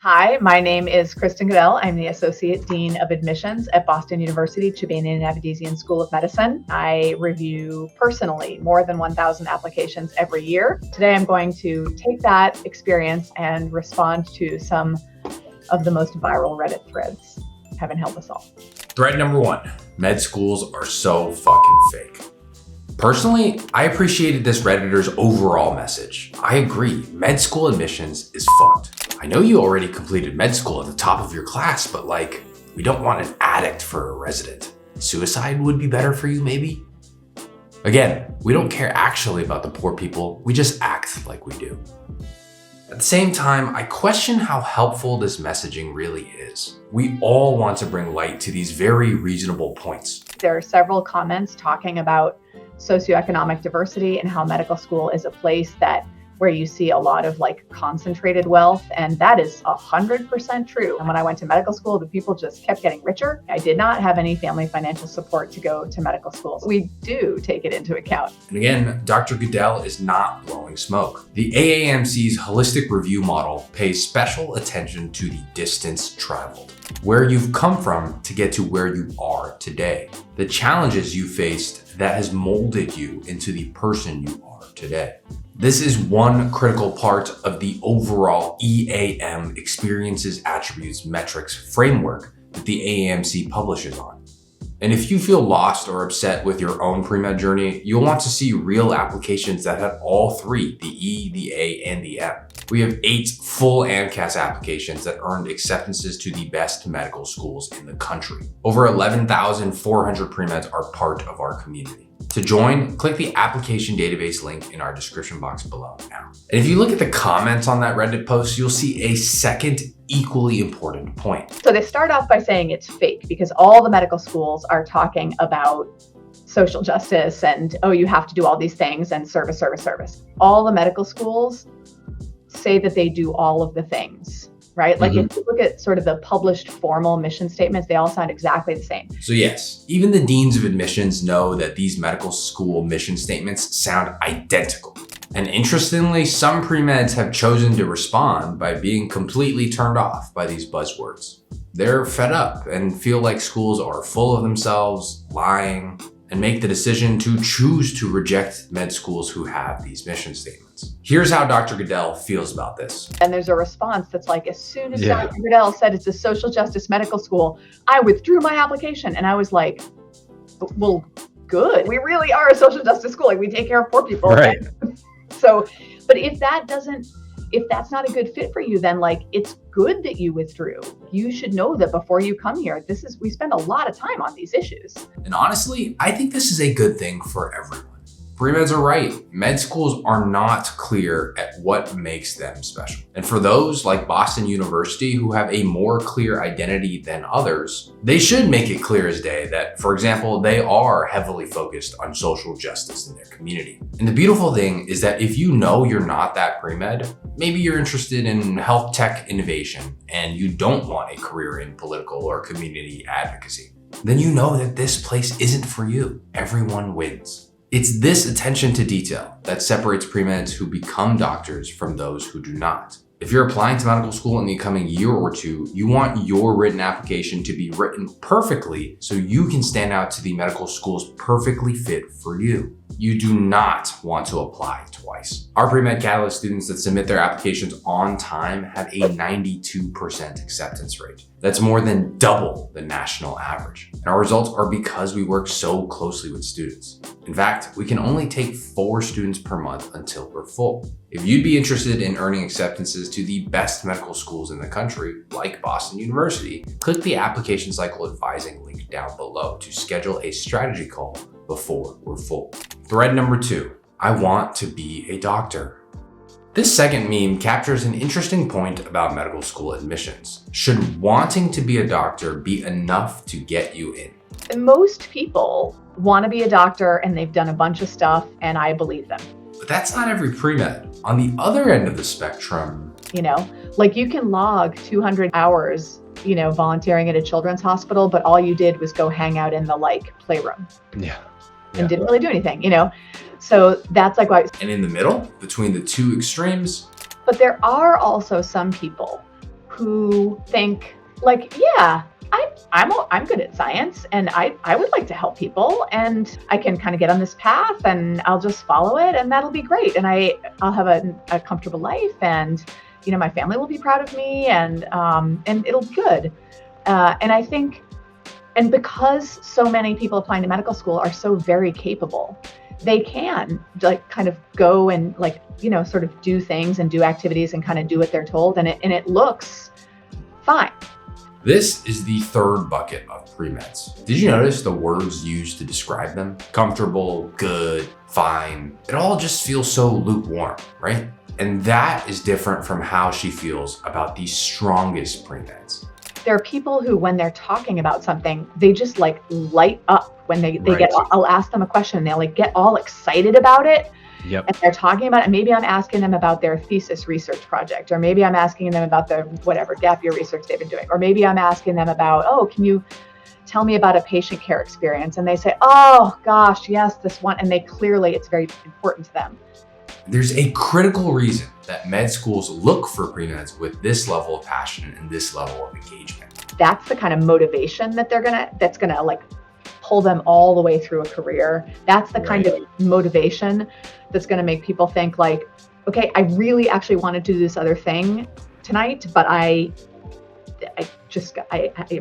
Hi, my name is Kristen Goodell. I'm the Associate Dean of Admissions at Boston University Chobanian and Avedisian School of Medicine. I review personally more than 1,000 applications every year. Today, I'm going to take that experience and respond to some of the most viral Reddit threads. Heaven help us all. Thread number 1, med schools are so fucking fake. Personally, I appreciated this Redditor's overall message. I agree, med school admissions is fucked. I know you already completed med school at the top of your class, but we don't want an addict for a resident. Suicide would be better for you, maybe? Again, we don't care actually about the poor people, we just act like we do. At the same time, I question how helpful this messaging really is. We all want to bring light to these very reasonable points. There are several comments talking about socioeconomic diversity and how medical school is a place where you see a lot of concentrated wealth, and that is 100% true. And when I went to medical school, the people just kept getting richer. I did not have any family financial support to go to medical school. We do take it into account. And again, Dr. Goodell is not blowing smoke. The AAMC's holistic review model pays special attention to the distance traveled, where you've come from to get to where you are today, the challenges you faced that has molded you into the person you are today. This is one critical part of the overall EAM experiences, attributes, metrics framework that the AAMC publishes on. And if you feel lost or upset with your own pre-med journey, you'll want to see real applications that have all three, the E, the A, and the M. We have 8 full AMCAS applications that earned acceptances to the best medical schools in the country. Over 11,400 pre-meds are part of our community. To join, click the application database link in our description box below now. And if you look at the comments on that Reddit post, you'll see a second equally important point. So they start off by saying it's fake because all the medical schools are talking about social justice and, oh, you have to do all these things and service. All the medical schools say that they do all of the things, right? If you look at sort of the published formal mission statements, they all sound exactly the same. So yes, even the deans of admissions know that these medical school mission statements sound identical. And interestingly, some pre-meds have chosen to respond by being completely turned off by these buzzwords. They're fed up and feel like schools are full of themselves, lying, and make the decision to choose to reject med schools who have these mission statements. Here's how Dr. Goodell feels about this. And there's a response that's as soon as Dr. Goodell said it's a social justice medical school, I withdrew my application. And I was like, well, good. We really are a social justice school. We take care of poor people. Right. So, but if that's not a good fit for you, then it's good that you withdrew. You should know that before you come here, we spend a lot of time on these issues. And honestly, I think this is a good thing for everyone. Pre-meds are right. Med schools are not clear at what makes them special. And for those like Boston University who have a more clear identity than others, they should make it clear as day that, for example, they are heavily focused on social justice in their community. And the beautiful thing is that if you know you're not that pre-med, maybe you're interested in health tech innovation and you don't want a career in political or community advocacy, then you know that this place isn't for you. Everyone wins. It's this attention to detail that separates pre-meds who become doctors from those who do not. If you're applying to medical school in the coming year or two, you want your written application to be written perfectly so you can stand out to the medical schools perfectly fit for you. You do not want to apply twice. Our Premed Catalyst students that submit their applications on time have a 92% acceptance rate. That's more than double the national average. And our results are because we work so closely with students. In fact, we can only take 4 students per month until we're full. If you'd be interested in earning acceptances to the best medical schools in the country, like Boston University, click the application cycle advising link down below to schedule a strategy call before we're full. Thread number 2, I want to be a doctor. This second meme captures an interesting point about medical school admissions. Should wanting to be a doctor be enough to get you in? Most people want to be a doctor and they've done a bunch of stuff, and I believe them. But that's not every pre-med. On the other end of the spectrum, you can log 200 hours, volunteering at a children's hospital, but all you did was go hang out in the playroom. Yeah. And didn't really do anything, So that's why. And in the middle, between the two extremes. But there are also some people who think like, yeah, I'm good at science and I would like to help people and I can kind of get on this path and I'll just follow it and that'll be great. And I'll have a comfortable life and, my family will be proud of me and it'll be good. And I think, and because so many people applying to medical school are so very capable, they can like kind of go and like, sort of do things and do activities and kind of do what they're told. And it looks fine. This is the third bucket of premeds. Did you notice the words used to describe them? Comfortable, good, fine. It all just feels so lukewarm, right? And that is different from how she feels about the strongest premeds. There are people who, when they're talking about something, they just like light up when they Right. get, I'll ask them a question and they'll like get all excited about it. Yep. And they're talking about it. Maybe I'm asking them about their thesis research project, or maybe I'm asking them about the whatever gap year research they've been doing. Or maybe I'm asking them about, oh, can you tell me about a patient care experience? And they say, oh gosh, yes, this one. And it's very important to them. There's a critical reason that med schools look for premeds with this level of passion and this level of engagement. That's the kind of motivation that that's gonna like pull them all the way through a career. That's the kind of motivation that's gonna make people think like, okay, I really actually want to do this other thing tonight, but I'm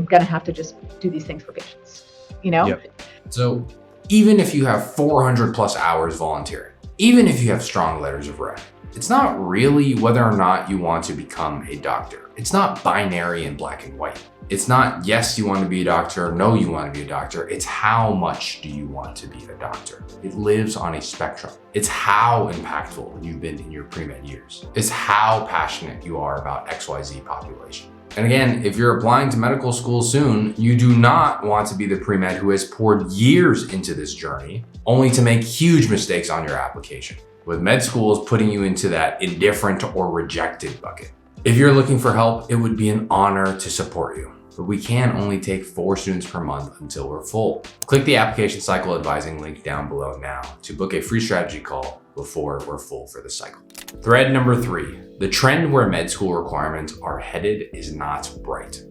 gonna have to just do these things for patients, Yep. So even if you have 400 plus hours volunteering, even if you have strong letters of rec, it's not really whether or not you want to become a doctor. It's not binary and black and white. It's not yes, you want to be a doctor, no, you want to be a doctor. It's how much do you want to be a doctor? It lives on a spectrum. It's how impactful you've been in your pre-med years. It's how passionate you are about XYZ population. And again, if you're applying to medical school soon, you do not want to be the pre-med who has poured years into this journey only to make huge mistakes on your application, with med schools putting you into that indifferent or rejected bucket. If you're looking for help, it would be an honor to support you, but we can only take 4 students per month until we're full. Click the application cycle advising link down below now to book a free strategy call before we're full for the cycle. Thread number 3, the trend where med school requirements are headed is not bright.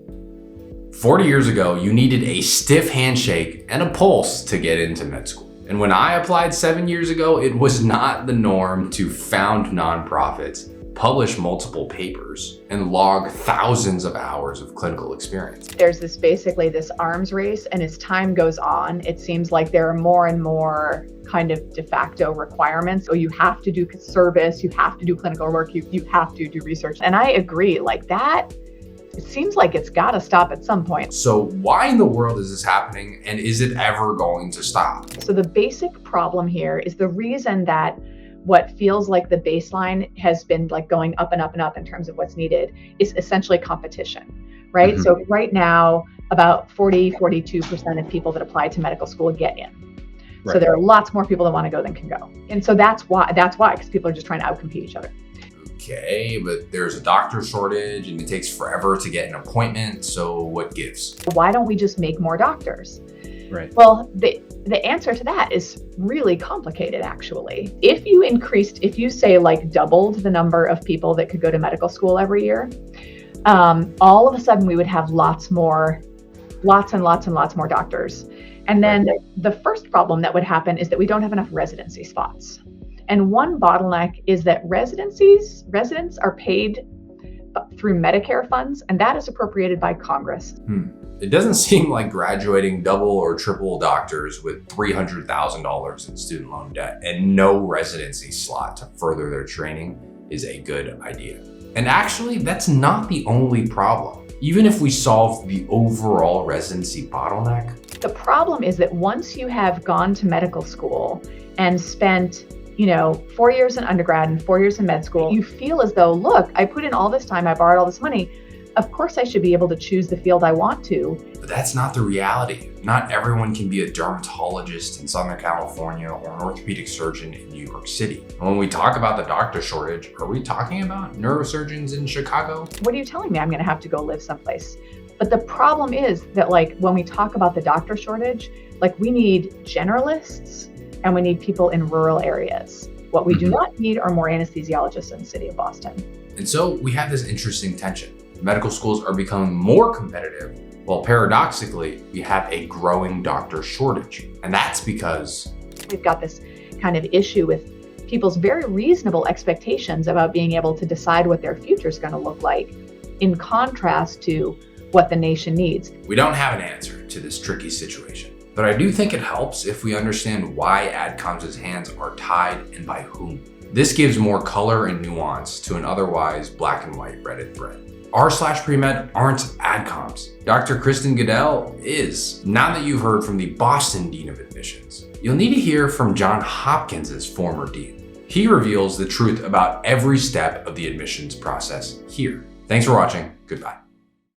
40 years ago, you needed a stiff handshake and a pulse to get into med school. And when I applied 7 years ago, it was not the norm to found nonprofits, publish multiple papers, and log thousands of hours of clinical experience. There's this arms race, and as time goes on, it seems like there are more and more kind of de facto requirements. So you have to do service, you have to do clinical work, you have to do research. And I agree, like that, it seems like it's got to stop at some point. So why in the world is this happening, and is it ever going to stop? So the basic problem here is the reason that what feels like the baseline has been like going up and up and up in terms of what's needed is essentially competition, right? Mm-hmm. So right now, about 42% of people that apply to medical school get in. Right. So there are lots more people that want to go than can go. And so that's why, because people are just trying to outcompete each other. Okay, but there's a doctor shortage and it takes forever to get an appointment. So what gives? Why don't we just make more doctors? Right. Well, the answer to that is really complicated, actually. If you say like doubled the number of people that could go to medical school every year, all of a sudden we would have lots and lots more doctors. And then the first problem that would happen is that we don't have enough residency spots. And one bottleneck is that residents are paid through Medicare funds, and that is appropriated by Congress. It doesn't seem like graduating double or triple doctors with $300,000 in student loan debt and no residency slot to further their training is a good idea. And actually, that's not the only problem. Even if we solve the overall residency bottleneck, the problem is that once you have gone to medical school and spent 4 years in undergrad and 4 years in med school, you feel as though, look, I put in all this time, I borrowed all this money. Of course I should be able to choose the field I want to. but that's not the reality. Not everyone can be a dermatologist in Southern California or an orthopedic surgeon in New York City. And when we talk about the doctor shortage, are we talking about neurosurgeons in Chicago? What are you telling me? I'm going to have to go live someplace. But the problem is that when we talk about the doctor shortage, we need generalists and we need people in rural areas. What we do not need are more anesthesiologists in the city of Boston. And so we have this interesting tension. medical schools are becoming more competitive, while paradoxically, we have a growing doctor shortage. And that's because we've got this kind of issue with people's very reasonable expectations about being able to decide what their future is going to look like, in contrast to what the nation needs. We don't have an answer to this tricky situation, but I do think it helps if we understand why AdComs' hands are tied and by whom. This gives more color and nuance to an otherwise black and white Reddit thread. R/Premed aren't AdComs. Dr. Kristen Goodell is. Now that you've heard from the Boston Dean of Admissions, you'll need to hear from Johns Hopkins' former dean. He reveals the truth about every step of the admissions process here. Thanks for watching. Goodbye.